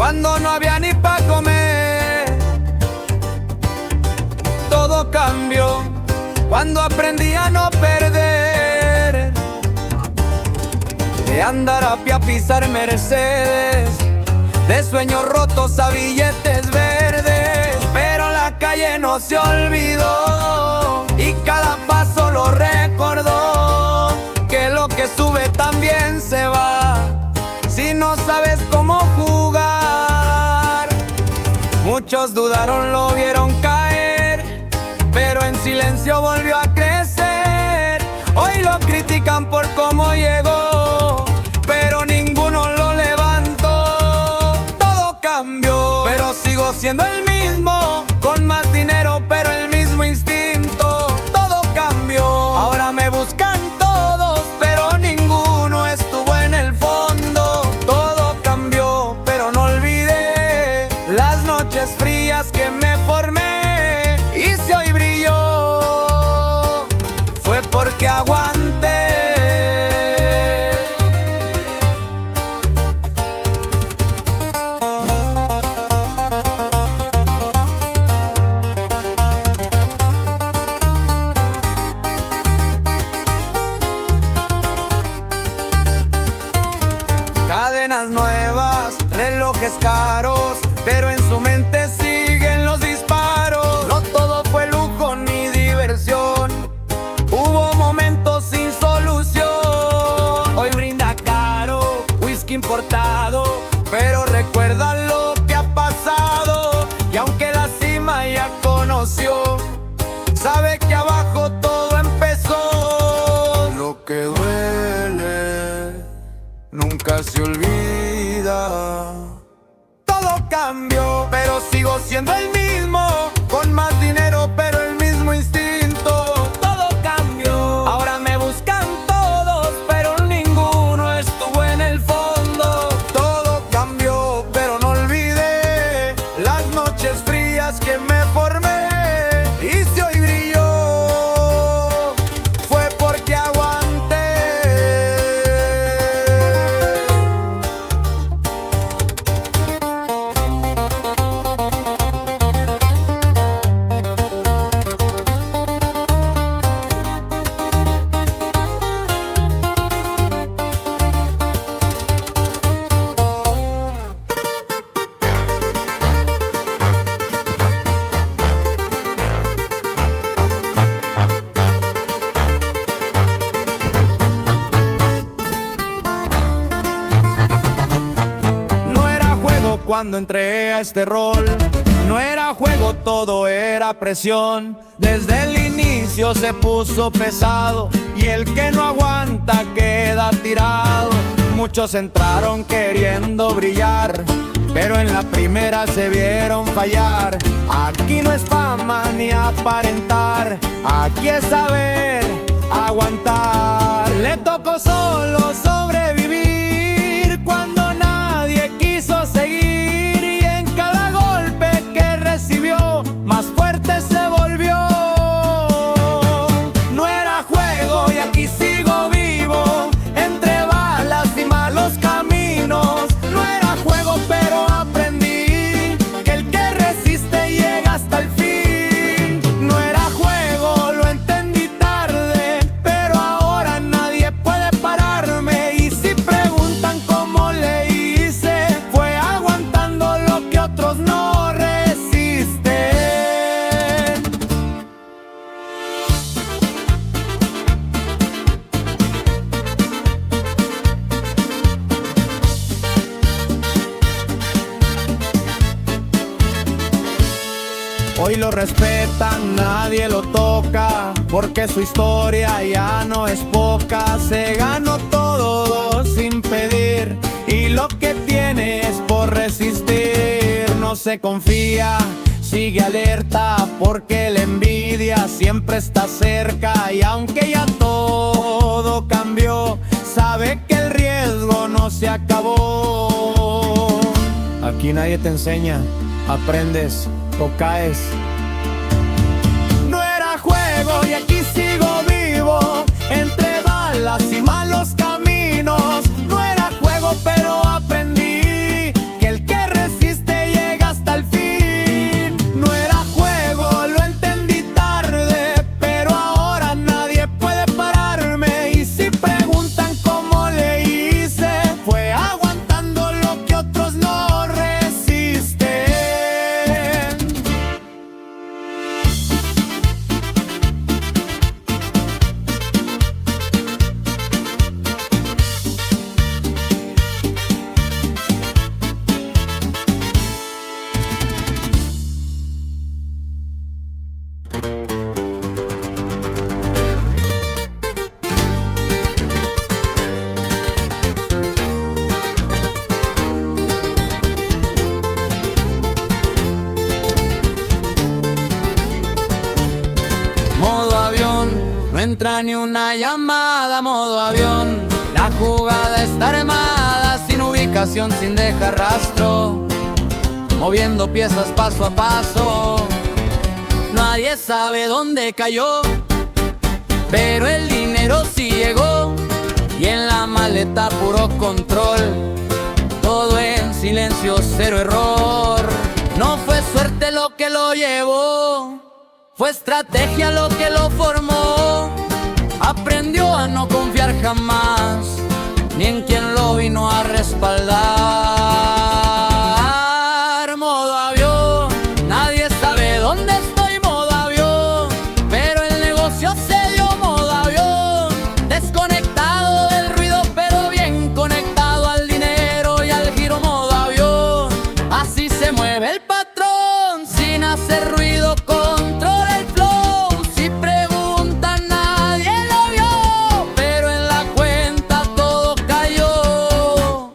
cuando no había ni pa' comer. Todo cambió cuando aprendí a no perder. De andar a pie a pisar Mercedes, de sueños rotos a billetes verdes. Pero la calle no se olvidó y cada paso lo recordó, que lo que sube también se va si no sabes cómo jugar. Muchos dudaron, lo vieron caer, pero en silencio volvió a crecer. Hoy lo critican por cómo llegó, pero ninguno lo levantó. Todo cambió, pero sigo siendo el mismo, con más dinero pero el mismo instinto. Todo cambió, ahora me buscan todos, pero ninguno estuvo en el fondo. Todo cambió, pero no olvidé las noches frías que me formé. Y si hoy brilló, fue porque aguanté. Cadenas nuevas, relojes caros, pero en su mente siguen los disparos. No todo fue lujo ni diversión, hubo momentos sin solución. Hoy brinda caro, whisky importado, pero recuerda lo que ha pasado. Y aunque la cima ya conoció, sabe que abajo todo empezó. Lo que duele nunca se olvida. Todo cambió, pero sigo siendo el mismo, con más dinero pero el mismo instinto. Todo cambió, ahora me buscan todos, pero ninguno estuvo en el fondo. Todo cambió, pero no olvidé las noches frías que me formé. Y si hoy brilló, fue porque aguanté. Cuando entré a este rol, no era juego, todo era presión. Desde el inicio se puso pesado y el que no aguanta queda tirado. Muchos entraron queriendo brillar, pero en la primera se vieron fallar. Aquí no es fama ni aparentar, aquí es saber aguantar. Le tocó solo sobrevivir cuando nadie quiso seguir. Más fuerte se volvió. No era juego y aquí sigo vivo, entre balas y malos caminos. No era juego pero aprendí que el que resiste llega hasta el fin. No era juego, lo entendí tarde, pero ahora nadie puede pararme. Y si preguntan cómo le hice, fue aguantando lo que otros no. Hoy lo respetan, nadie lo toca, porque su historia ya no es poca. Se ganó todo sin pedir y lo que tiene es por resistir. No se confía, sigue alerta, porque la envidia siempre está cerca. Y aunque ya todo cambió, sabe que el riesgo no se acabó. Aquí nadie te enseña, aprendes o caes. No era juego y aquí sigo vivo, entre balas y malos caminos. No era juego pero aprendí que el que recibe entra ni una llamada, modo avión. La jugada está armada, sin ubicación, sin dejar rastro, moviendo piezas paso a paso. Nadie sabe dónde cayó, pero el dinero sí llegó. Y en la maleta puro control, todo en silencio, cero error. No fue suerte lo que lo llevó, fue estrategia lo que lo formó. Aprendió a no confiar jamás, ni en quien lo vino a respaldar. Modo avión, nadie sabe dónde estoy, modo avión, pero el negocio se dio, modo avión. Desconectado del ruido, pero bien conectado al dinero y al giro, modo avión. Así se mueve el patrón, sin hacer ruido, controla el flow. Si preguntan, nadie lo vio, pero en la cuenta todo cayó.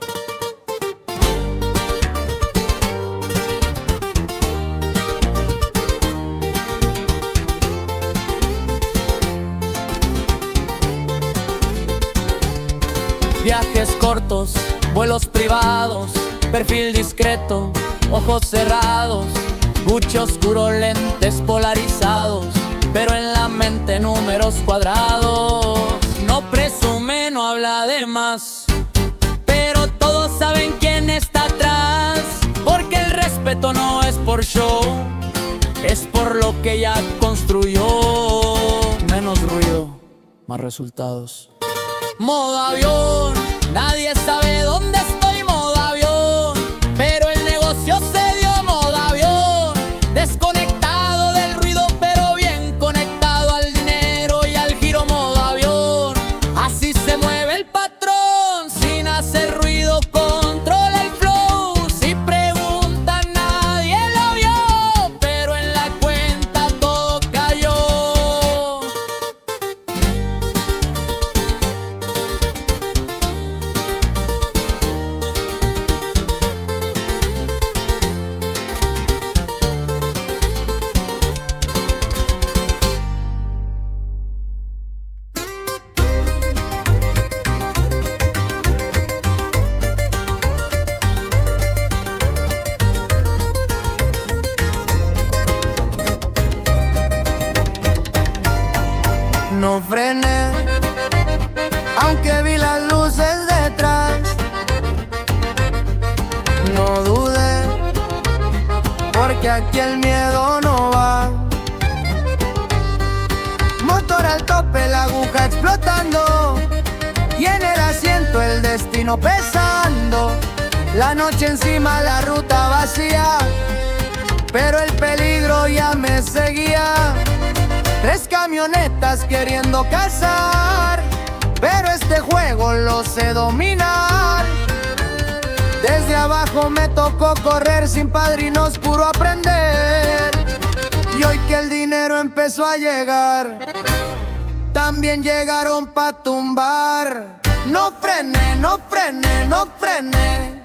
Viajes cortos, vuelos privados, perfil discreto, ojos cerrados, buche oscuro, lentes polarizados, pero en la mente números cuadrados. No presume, no habla de más, pero todos saben quién está atrás, porque el respeto no es por show, es por lo que ya construyó. Menos ruido, más resultados. Modo avión, nadie sabe dónde estoy, modo avión, pero el negocio se dio, modo avión. Desconectado del ruido, pero bien conectado al dinero y al giro, modo avión. Así se mueve el patrón, sin hacer ruido, controla el flow. Si preguntan, nadie lo vio, pero en la cuenta todo cayó. No frené, aunque vi las luces detrás. No dudé, porque aquí el miedo no va. Motor al tope, la aguja explotando, y en el asiento el destino pesando. La noche encima, la ruta vacía, pero el peligro ya me seguía. 3 camionetas queriendo cazar, pero este juego lo sé dominar. Desde abajo me tocó correr, sin padrinos, puro aprender. Y hoy que el dinero empezó a llegar, también llegaron pa' tumbar. No frené, no frené, no frené,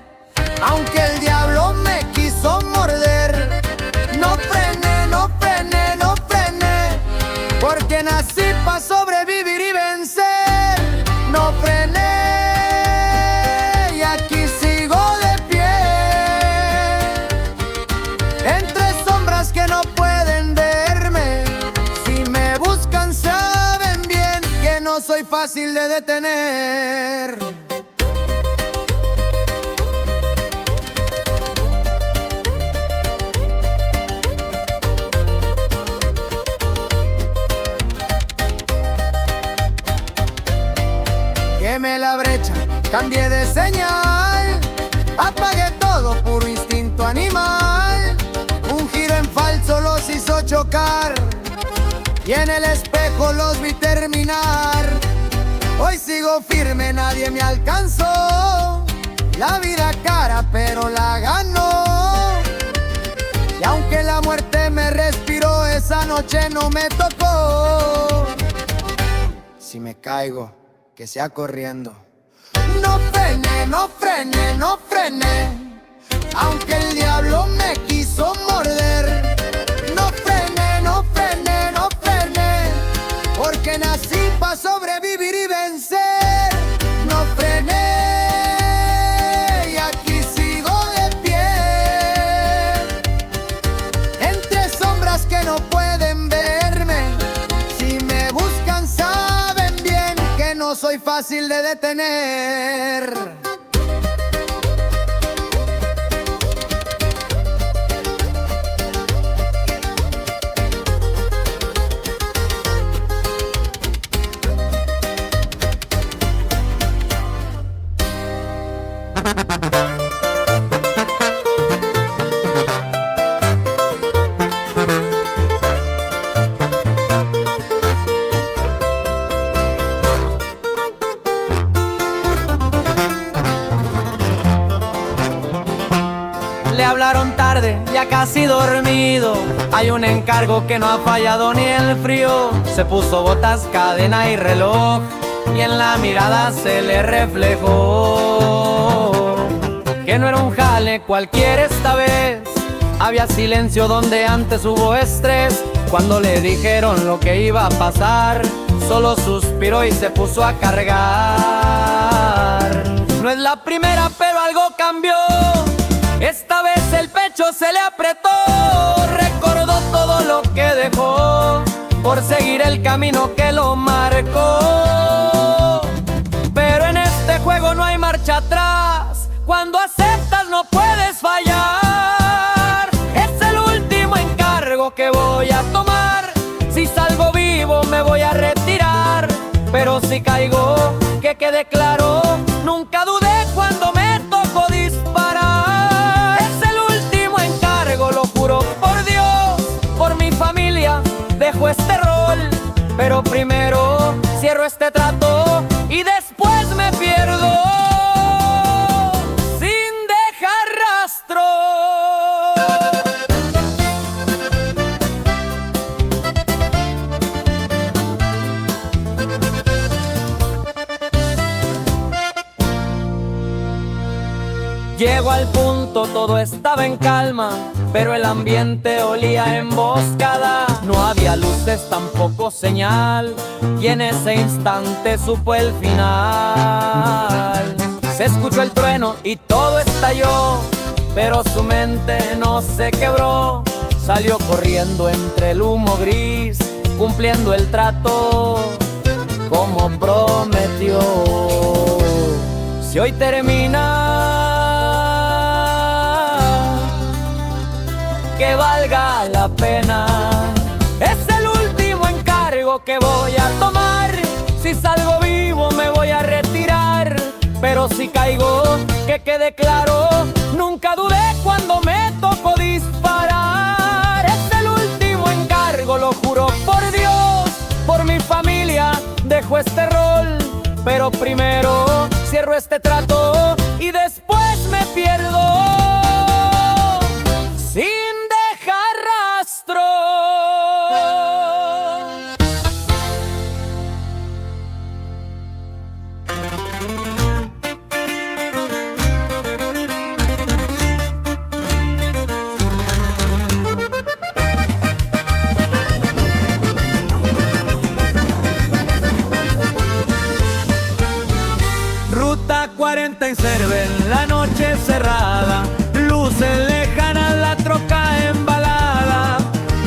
aunque el diablo me quiso morder. No frené, no frené, no frené, porque nací pa' sobrevivir y vencer. No frené y aquí sigo de pie, entre sombras que no pueden verme. Si me buscan saben bien que no soy fácil de detener. Quemé la brecha, cambié de señal, apagué todo, puro instinto animal. Un giro en falso los hizo chocar, y en el espejo los vi terminar. Hoy sigo firme, nadie me alcanzó. La vida cara, pero la ganó. Y aunque la muerte me respiró, esa noche no me tocó. Si me caigo, que sea corriendo. No frené, no frené, no frené, aunque el diablo me quiso morder. No frené, no frené, no frené, porque nací fácil de detener. Le hablaron tarde, ya casi dormido. Hay un encargo que no ha fallado ni el frío. Se puso botas, cadena y reloj, y en la mirada se le reflejó que no era un jale cualquiera esta vez. Había silencio donde antes hubo estrés. Cuando le dijeron lo que iba a pasar, solo suspiró y se puso a cargar. No es la primera, pero algo cambió. Esta vez el pecho se le apretó. Recordó todo lo que dejó por seguir el camino que lo marcó. Pero en este juego no hay marcha atrás. Cuando aceptas no puedes fallar. Es el último encargo que voy a tomar. Si salgo vivo me voy a retirar, pero si caigo, que quede claro, nunca dudé cuando me tocó disparar. Es el último encargo, lo juro por Dios, por mi familia dejo este rol, pero primero cierro este trato y después me pierdo sin dejar rastro. Llego al punto, todo estaba en calma, pero el ambiente olía a emboscada. No había luces, tampoco señal, y en ese instante supo el final. Se escuchó el trueno y todo estalló, pero su mente no se quebró. Salió corriendo entre el humo gris, cumpliendo el trato como prometió. Si hoy termina, que valga la pena. Es el último encargo que voy a tomar. Si salgo vivo me voy a retirar, pero si caigo, que quede claro, nunca dudé cuando me tocó disparar. Es el último encargo, lo juro por Dios, por mi familia dejo este rol, pero primero cierro este trato y después me pierdo sin dejar rastro. Ruta 40 en Cervel, la noche cerrada, luces lejanas, la troca embalada,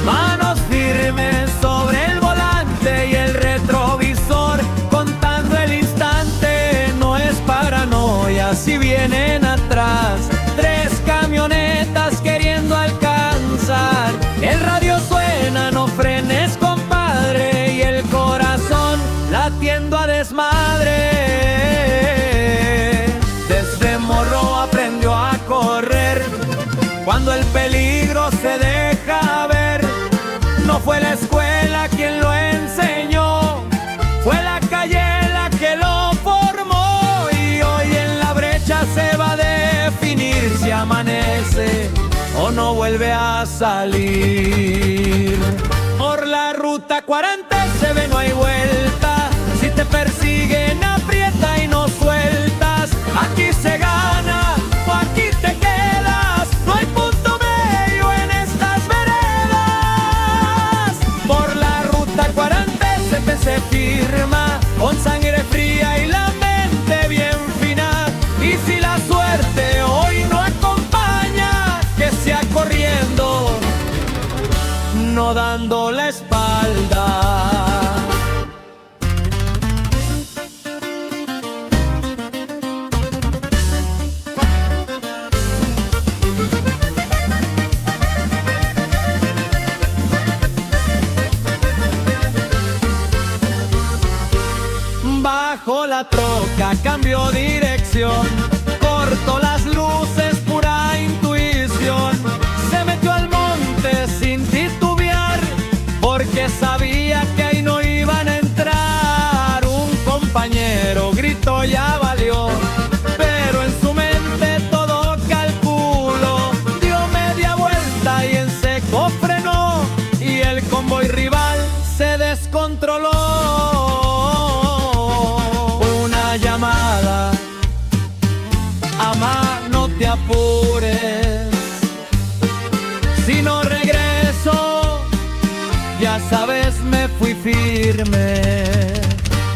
manos firmes sobre el volante y el retrovisor contando el instante. No es paranoia si vienen atrás 3 camionetas queriendo alcanzar. El radio suena, no frenes compadre, y el corazón latiendo a desmadre. Aprendió a correr cuando el peligro se deja ver. No fue la escuela quien lo enseñó, fue la calle la que lo formó. Y hoy en la brecha se va a definir si amanece o no vuelve a salir. Por la ruta 40 se ve, no hay vuelta. Si te persiguen aprieta y no sueltas. Aquí se gana o aquí te quedas, no hay punto medio en estas veredas. Por la ruta 40 se firma con sangre fría y la mente bien fina. Y si la suerte hoy no acompaña, que sea corriendo, no dando la espalda. Amá, no te apures, si no regreso, ya sabes, me fui firme.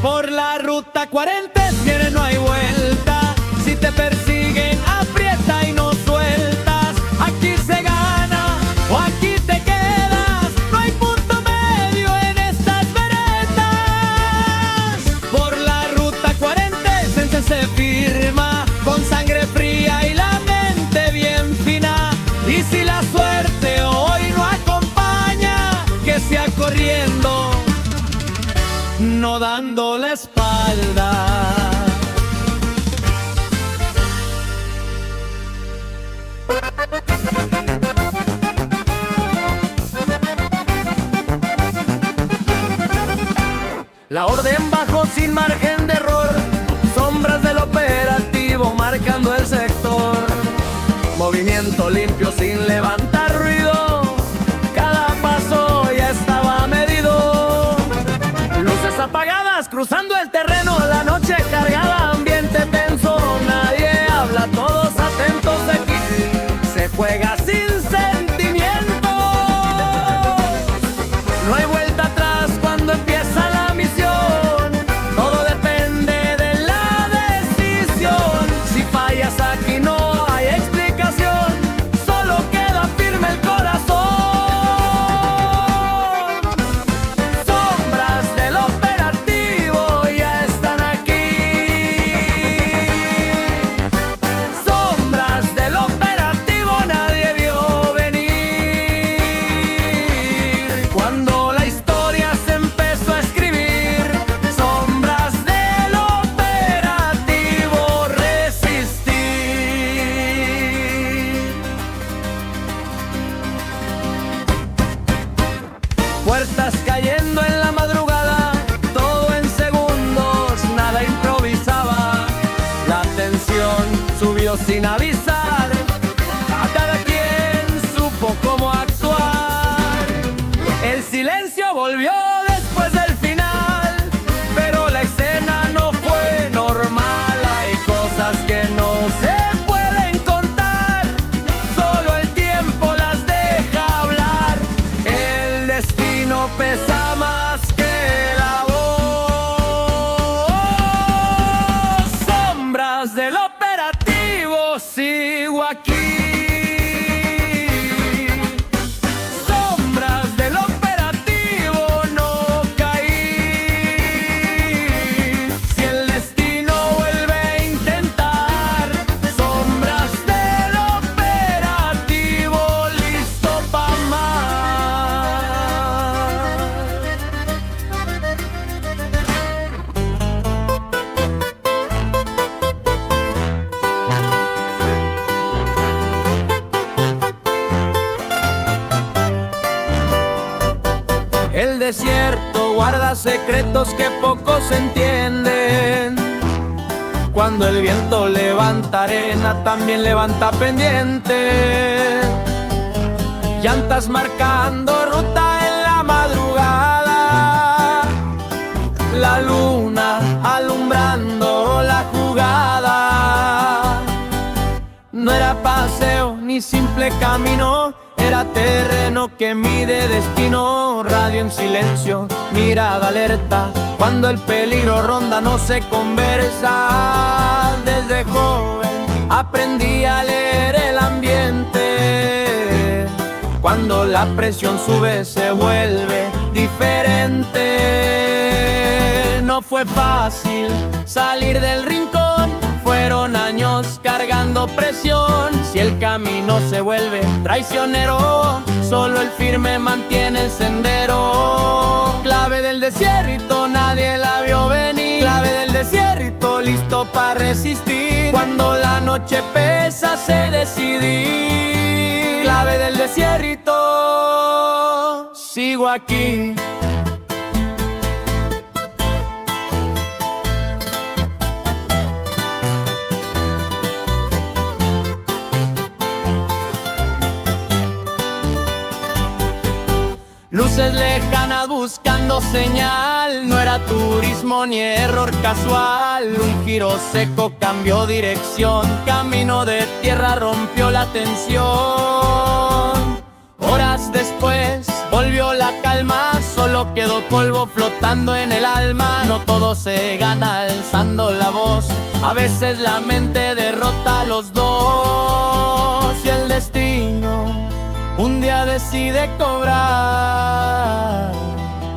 Por la ruta 40 viene, no hay vuelta. Si te persiguen, aprieta y no sueltas. Aquí se gana o aquí te quedas. No hay punto medio en estas veredas. Por la ruta 40 se firma con sangre fría y la mente bien fina. Y si la suerte hoy no acompaña, que sea corriendo, no dando la espalda. La orden bajó sin margen de error, sombras del operativo marcando el sector. Movimiento limpio sin levantar ruido, cada paso ya estaba medido. Luces apagadas cruzando el terreno, la noche cargada, ambiente tenso. Nadie habla, todos atentos, de aquí se juega sin sentimiento. No hay vuelta atrás cuando empieza la misión, todo depende de la decisión. Si fallas aquí no hay explicación, solo queda firme el corazón. Sombras del operativo ya están aquí. Sombras del operativo nadie vio venir. Cuando la historia se empezó a escribir, sombras del operativo resistir. Puertas cayendo en la madrugada, todo en segundos, nada improvisaba. La tensión subió sin avisar, a cada quien supo cómo actuar. El silencio volvió después del final, pero la escena no fue normal. Hay cosas que no se pueden contar, solo el tiempo las deja hablar. El destino pesa más que la voz. Sombras del operativo, sigo aquí. Sombras del operativo, no caí. Si el destino vuelve a intentar, sombras del operativo, listo pa' más. El desierto guarda secretos que pocos entienden. Cuando el viento levanta arena, también levanta pendiente. Llantas marcando ruta en la madrugada, la luna alumbrando la jugada. No era paseo ni simple camino, era terreno que mide destino. Radio en silencio, mirada alerta, cuando el peligro ronda no se conversa. Desde joven aprendí a leer el ambiente, cuando la presión sube se vuelve diferente. No fue fácil salir del rincón, fueron años cargando presión. Si el camino se vuelve traicionero, solo el firme mantiene el sendero. Clave del desierto, nadie la vio venir. Clave del desierto, listo para resistir. Cuando la noche pesa, sé decidir. Clave del desierto, sigo aquí. Luces lejanas buscando señal, no era turismo ni error casual. Un giro seco cambió dirección, camino de tierra rompió la tensión. Horas después volvió la calma, solo quedó polvo flotando en el alma. No todo se gana alzando la voz, a veces la mente derrota a los dos. Y el destino un día decide cobrar,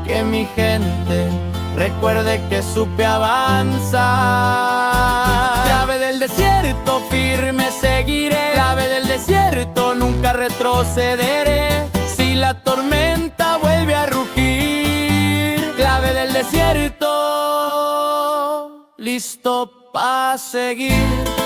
que mi gente recuerde que supe avanzar. Clave del desierto, firme seguiré. Clave del desierto, nunca retrocederé. Si la tormenta vuelve a rugir, clave del desierto, listo pa' seguir.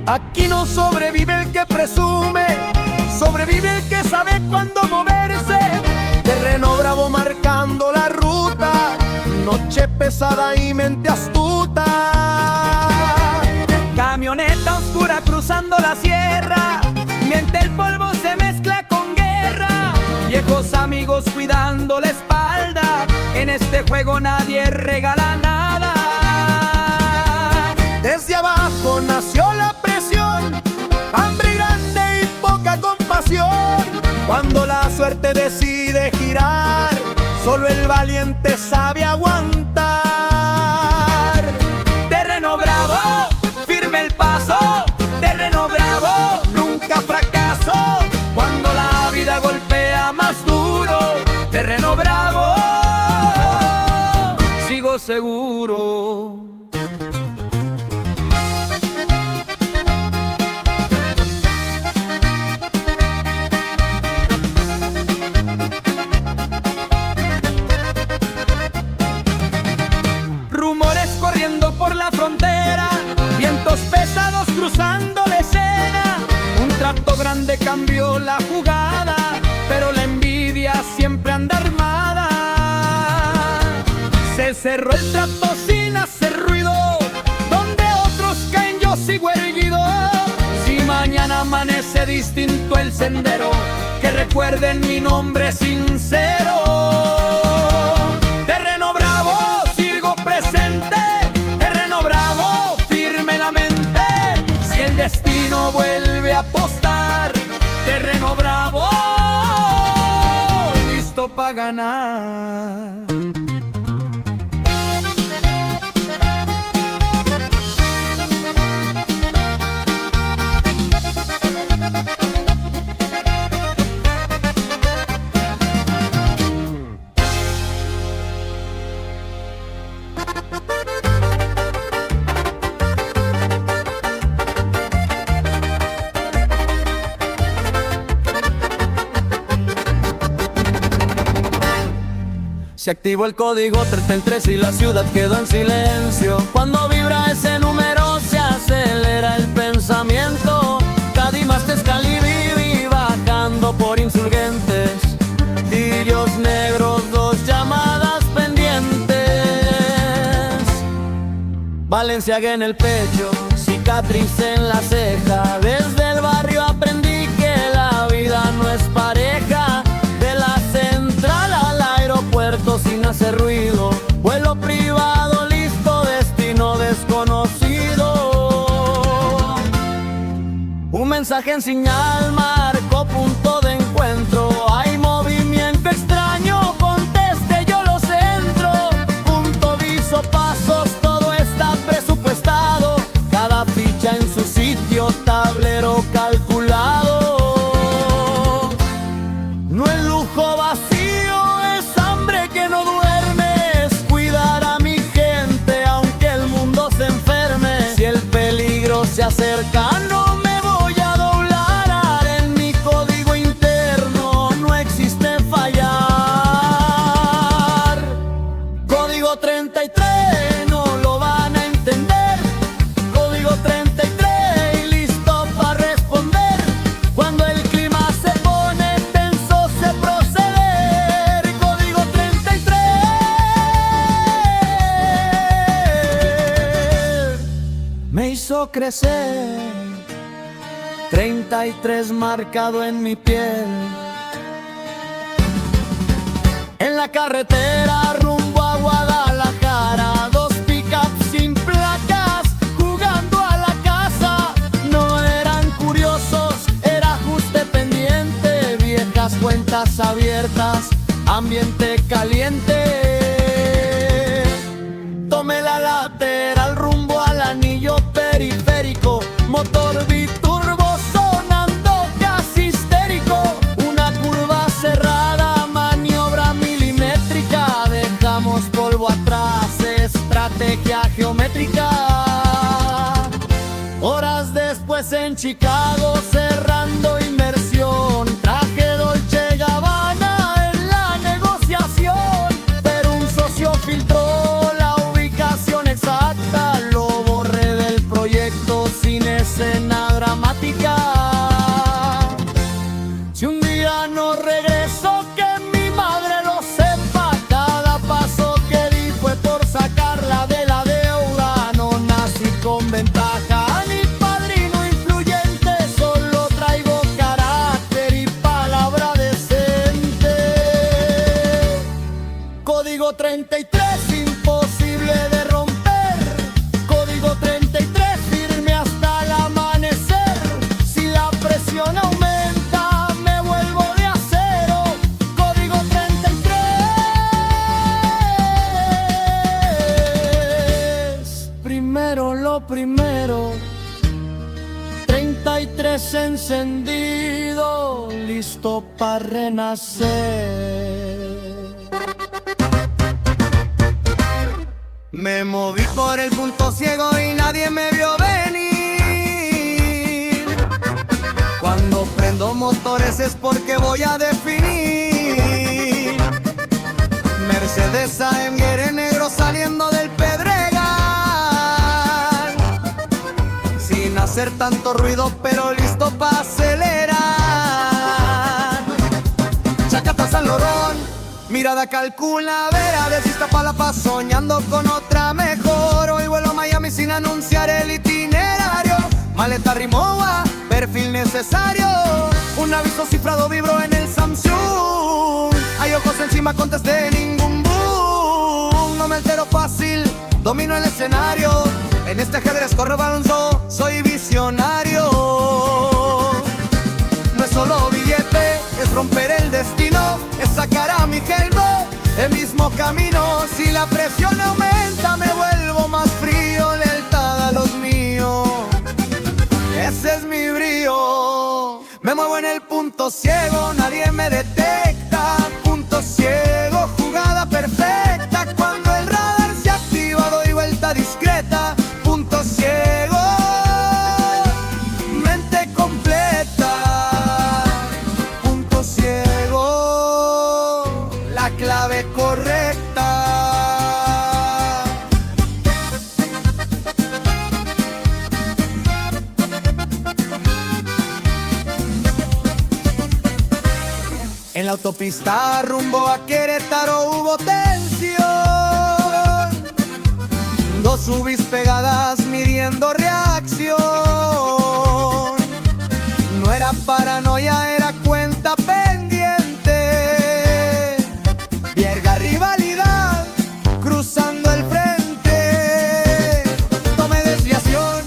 Aquí no sobrevive el que presume, sobrevive el que sabe cuándo moverse. Terreno bravo marcando la ruta, noche pesada y mente astuta. Camioneta oscura cruzando la sierra, miente el polvo se mezcla con guerra. Viejos amigos cuidando la espalda, en este juego nadie regala nada. Desde abajo nació la presión, hambre grande y poca compasión. Cuando la suerte decide girar, solo el valiente sabe aguantar. Terreno bravo, firme el paso. Terreno bravo, nunca fracaso. Cuando la vida golpea más duro, terreno bravo, sigo seguro. Por la frontera, vientos pesados cruzando la escena. Un trato grande cambió la jugada, pero la envidia siempre anda armada. Se cerró el trato sin hacer ruido, donde otros caen yo sigo erguido. Si mañana amanece distinto el sendero, que recuerden mi nombre sincero. Terreno bravo, sigo presente. El destino vuelve a apostar, terreno bravo, listo pa' ganar. Se activó el código 33 y la ciudad quedó en silencio. Cuando vibra ese número se acelera el pensamiento. Cadimas, Texcalibi bajando por Insurgentes. Tiros negros, 2 llamadas pendientes. Valenciaga en el pecho, cicatriz en la ceja. Desde el barrio aprendí que la vida no es pareja. De la central al aeropuerto sin hacer ruido, vuelo privado listo, destino desconocido. Un mensaje en señal marcó punto de encuentro. Hay movimiento extraño, conteste, yo lo centro. Punto, viso, pasos, todo está presupuestado. Cada ficha en su sitio, tablero calculado. No es lujo vacío, es hambre que no duerme. Es cuidar a mi gente aunque el mundo se enferme. Si el peligro se acerca, no me voy a doblar. Haré en mi vio crecer, 33 marcado en mi piel. En la carretera rumbo a Guadalajara, 2 pickups sin placas, jugando a la casa. No eran curiosos, era ajuste pendiente, viejas cuentas abiertas, ambiente caliente. Tomé la lateral rumbo al anillo periférico, motor biturbo sonando casi histérico. Una curva cerrada, maniobra milimétrica, dejamos polvo atrás, estrategia geométrica. Horas después en Chicago, cerrando inmersión, traje Dolce Gabbana en la negociación, pero un socio filtró la ubicación exacta, lo borré del proyecto sin escena dramática. Si un día no regreso, que mi madre lo sepa, cada paso que di fue por sacarla de la deuda. No nací con ventaja ni padrino influyente, solo traigo carácter y palabra decente. Código 33, imposible de romper. Código 33, firme hasta el amanecer. Si la presión aumenta, me vuelvo de acero. Código 33. Primero lo primero. 33 encendido, listo para renacer. Me moví por el punto ciego y nadie me vio venir. Cuando prendo motores es porque voy a definir. Mercedes AMG en negro saliendo del Pedregal, sin hacer tanto ruido pero listo para acelerar. Chacata San Lorón, mirada calculadora, de Iztapalapa soñando con otra mejor. Hoy vuelo a Miami sin anunciar el itinerario. Maleta Rimowa, perfil necesario. Un aviso cifrado vibro en el Samsung. Hay ojos encima, contesté ningún boom. No me altero fácil, domino el escenario. En este ajedrez corre balonzo, soy visionario. No es solo billete, es romper el destino, es sacar a mi gelbo el mismo camino. Si la presión aumenta, me vuelvo más frío, lealtad a los míos, ese es mi brío. Me muevo en el punto ciego, nadie me detecta. Punto ciego, jugada perfecta. Cuando el radar se activa, doy vuelta discreta. Punto ciego, mente completa. Punto ciego, la clave correcta. En la autopista rumbo a Querétaro hubo tensión. 2 subis pegadas midiendo reacción. No era paranoia, era cuenta pendiente. Vierga rivalidad, cruzando el frente. Tomé desviación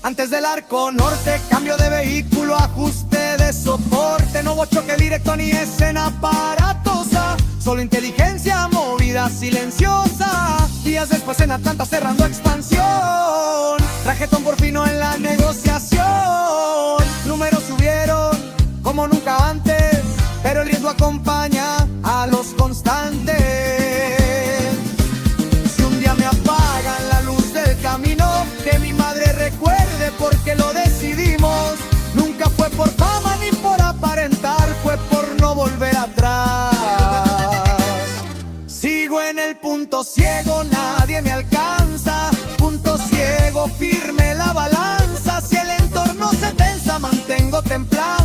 antes del arco norte. Cambio de vehículo, ajuste de soporte. No hubo choque directo ni escena aparatosa, solo inteligencia movida silenciosa. Días después en Atlanta cerrando expansión. Trajetón por fino en la negociación. Números subieron como nunca antes, pero el riesgo acompaña a los constantes. Si un día me apagan la luz del camino, que mi madre recuerde porque lo decidimos. Nunca fue por fama ni por aparentar, fue por no volver atrás. Sigo en el punto ciego, nadie me alcanza. Punto ciego, firme la balanza. Si el entorno se tensa, mantengo templado.